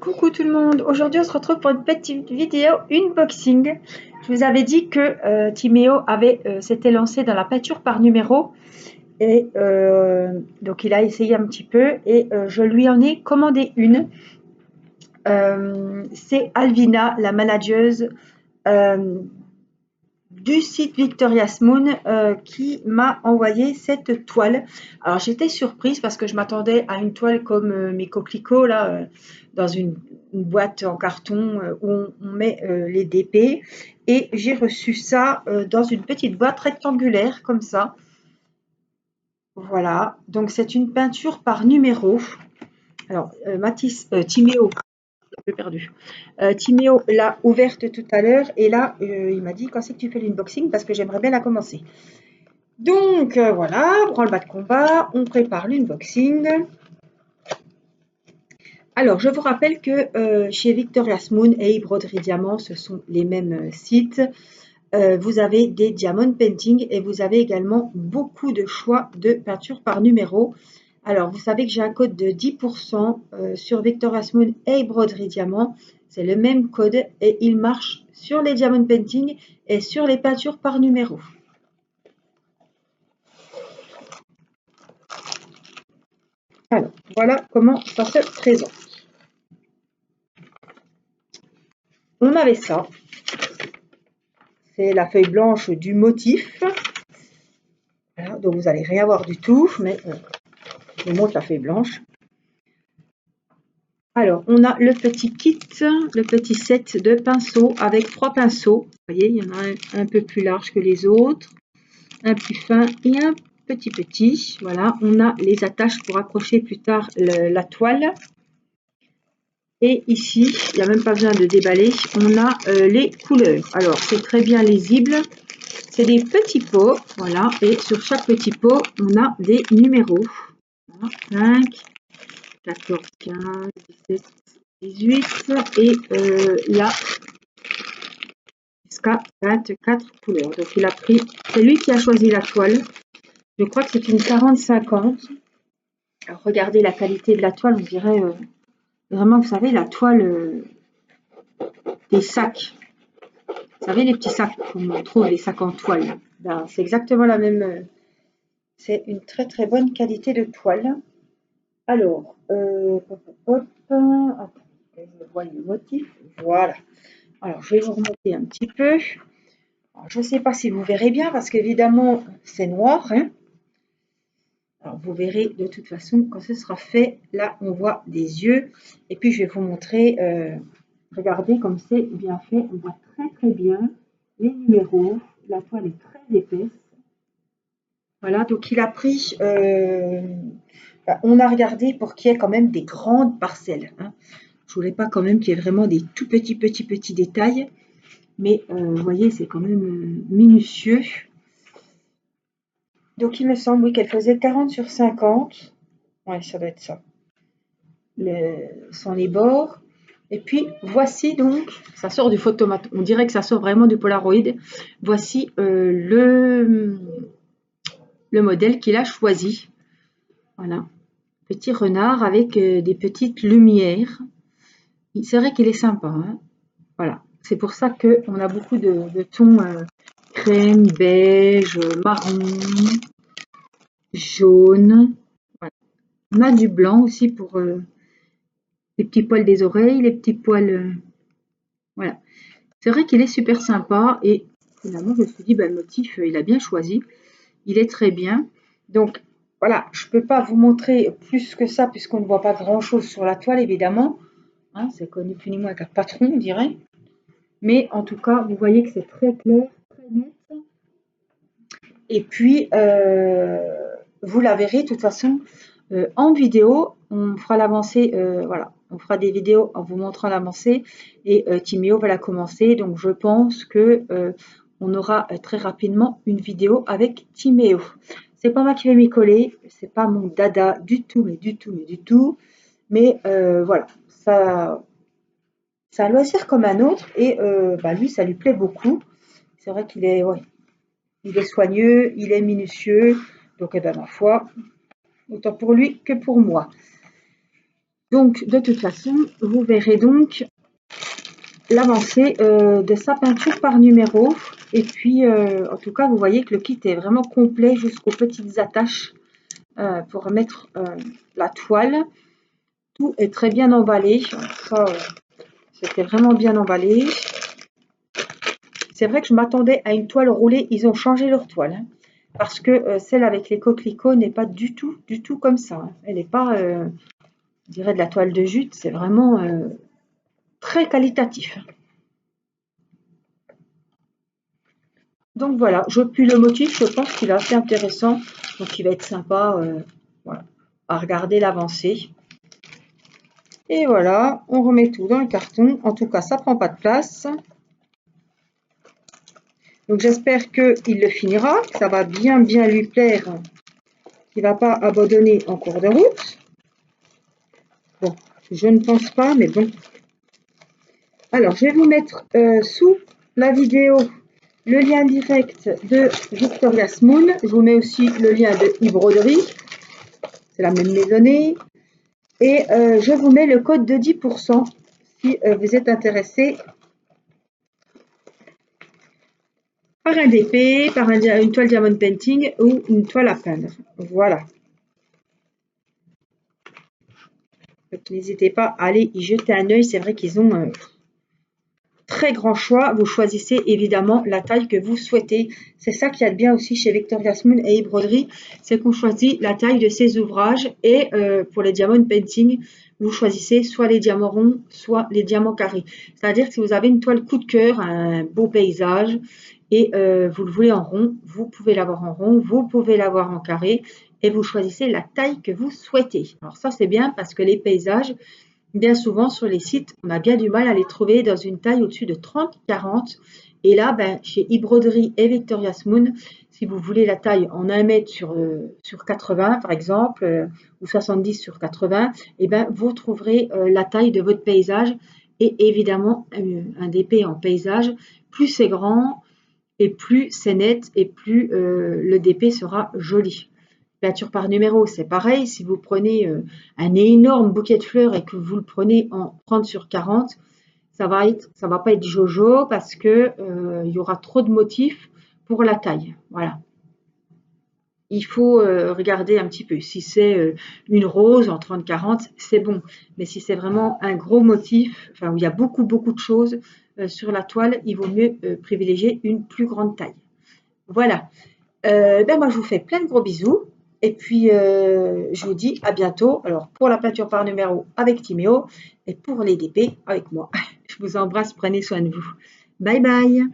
Coucou tout le monde, aujourd'hui on se retrouve pour une petite vidéo unboxing. Je vous avais dit que Timéo s'était lancé dans la peinture par numéro et donc il a essayé un petit peu et je lui en ai commandé une. C'est Alvina, la manageuse euh, du site Victoria's Moon qui m'a envoyé cette toile. Alors j'étais surprise parce que je m'attendais à une toile comme mes coquelicots là, dans une boîte en carton où on met les DP, et j'ai reçu ça dans une petite boîte rectangulaire comme ça. Voilà, donc c'est une peinture par numéro. Alors Timéo, un peu perdu. Timéo l'a ouverte tout à l'heure et là, il m'a dit quand c'est que tu fais l'unboxing parce que j'aimerais bien la commencer. Donc voilà, branle-bas de combat, on prépare l'unboxing. Alors, je vous rappelle que chez Victoria's Moon et Broderie Diamant, ce sont les mêmes sites. Vous avez des diamond painting et vous avez également beaucoup de choix de peinture par numéro. Alors, vous savez que j'ai un code de 10% sur Victoria's Moon et Broderie Diamant. C'est le même code et il marche sur les diamond painting et sur les peintures par numéro. Alors, voilà comment ça se présente. On avait ça. C'est la feuille blanche du motif. Voilà, donc vous n'allez rien voir du tout, mais je vous montre la feuille blanche. Alors, on a le petit kit, le petit set de pinceaux avec 3 pinceaux. Vous voyez, il y en a un peu plus large que les autres, un plus fin et un petit. Voilà, on a les attaches pour accrocher plus tard la toile. Et ici, il n'y a même pas besoin de déballer, on a les couleurs. Alors, c'est très bien lisible. C'est des petits pots, voilà, et sur chaque petit pot, on a des numéros. Voilà, 5, 14, 15, 17, 18, et là, jusqu'à 24 couleurs. Donc, il a pris, c'est lui qui a choisi la toile. Je crois que c'est une 40-50. Alors, regardez la qualité de la toile, on dirait vraiment, vous savez, la toile des sacs. Vous savez, les petits sacs qu'on trouve, les sacs en toile. Ben, c'est exactement la même. C'est une très très bonne qualité de toile. Alors, attends, que je vois le motif. Voilà. Alors, je vais vous remonter un petit peu. Alors, je ne sais pas si vous verrez bien parce qu'évidemment, c'est noir. Hein. Alors, vous verrez de toute façon quand ce sera fait. Là, on voit des yeux. Et puis, je vais vous montrer. Regardez comme c'est bien fait. On voit très très bien les numéros. La toile est très épaisse. Voilà, donc il a pris, on a regardé pour qu'il y ait quand même des grandes parcelles. Hein. Je voulais pas quand même qu'il y ait vraiment des tout petits détails, mais vous voyez, c'est quand même minutieux. Donc il me semble oui, qu'elle faisait 40 sur 50. Ouais, ça doit être ça. Sont les bords. Et puis voici donc, ça sort du photomat. On dirait que ça sort vraiment du Polaroid. Voici le modèle qu'il a choisi. Voilà. Petit renard avec des petites lumières. C'est vrai qu'il est sympa. Hein. Voilà. C'est pour ça qu'on a beaucoup de tons crème, beige, marron, jaune. Voilà. On a du blanc aussi pour les petits poils des oreilles, les petits poils. Voilà. C'est vrai qu'il est super sympa et finalement je me suis dit, bah, le motif, il a bien choisi. Il est très bien. Donc voilà, je ne peux pas vous montrer plus que ça puisqu'on ne voit pas grand-chose sur la toile évidemment. Hein, c'est connu plus ni moins qu'un patron, on dirait. Mais en tout cas, vous voyez que c'est très clair, très net. Et puis, vous la verrez de toute façon en vidéo. On fera l'avancée, voilà. On fera des vidéos en vous montrant l'avancée et Timéo va la commencer. Donc, je pense que on aura très rapidement une vidéo avec Timéo. C'est pas moi qui vais m'y coller, c'est pas mon dada du tout, mais du tout, mais du tout. Mais voilà, ça, c'est un loisir comme un autre et bah, lui, ça lui plaît beaucoup. C'est vrai qu'il est, ouais, il est soigneux, il est minutieux. Donc, eh ben, ma foi, autant pour lui que pour moi. Donc, de toute façon, vous verrez donc l'avancée de sa peinture par numéro. Et puis, en tout cas, vous voyez que le kit est vraiment complet jusqu'aux petites attaches pour mettre la toile. Tout est très bien emballé. Ça, c'était vraiment bien emballé. C'est vrai que je m'attendais à une toile roulée. Ils ont changé leur toile. Hein, parce que celle avec les coquelicots n'est pas du tout comme ça. Hein. Elle n'est pas, je dirais, de la toile de jute. C'est vraiment très qualitatif. Donc voilà, je plie le motif, je pense qu'il est assez intéressant, donc il va être sympa voilà, à regarder l'avancée. Et voilà, on remet tout dans le carton, en tout cas ça prend pas de place. Donc j'espère qu'il le finira, que ça va bien lui plaire, qu'il ne va pas abandonner en cours de route. Bon, je ne pense pas, mais bon. Alors je vais vous mettre sous la vidéo le lien direct de Victoria's Moon. Je vous mets aussi le lien de e-broderie. C'est la même maisonnée. Et je vous mets le code de 10% si vous êtes intéressé par un DP, par une toile diamond painting ou une toile à peindre. Voilà. N'hésitez pas à aller y jeter un œil. C'est vrai qu'ils ont très grand choix. Vous choisissez évidemment la taille que vous souhaitez. C'est ça qui est bien aussi chez Victoria's Moon et e-broderie, c'est qu'on choisit la taille de ses ouvrages. Et pour les diamond painting, vous choisissez soit les diamants ronds, soit les diamants carrés. C'est-à-dire que si vous avez une toile coup de cœur, un beau paysage, et vous le voulez en rond, vous pouvez l'avoir en rond, vous pouvez l'avoir en carré, et vous choisissez la taille que vous souhaitez. Alors ça, c'est bien parce que les paysages, bien souvent sur les sites, on a bien du mal à les trouver dans une taille au-dessus de 30-40. Et là, chez e-broderie et Victoria's Moon, si vous voulez la taille en 1 mètre sur 80 par exemple, ou 70 sur 80, et vous trouverez la taille de votre paysage. Et évidemment, un DP en paysage, plus c'est grand et plus c'est net et plus le DP sera joli. Peinture par numéro, c'est pareil. Si vous prenez un énorme bouquet de fleurs et que vous le prenez en 30 sur 40, ça va pas être jojo parce que il y aura trop de motifs pour la taille. Voilà. Il faut regarder un petit peu. Si c'est une rose en 30-40, c'est bon. Mais si c'est vraiment un gros motif, enfin où il y a beaucoup de choses sur la toile, il vaut mieux privilégier une plus grande taille. Voilà. Moi, je vous fais plein de gros bisous. Et puis, je vous dis à bientôt. Alors, pour la peinture par numéro avec Timéo et pour les DP avec moi. Je vous embrasse, prenez soin de vous. Bye bye.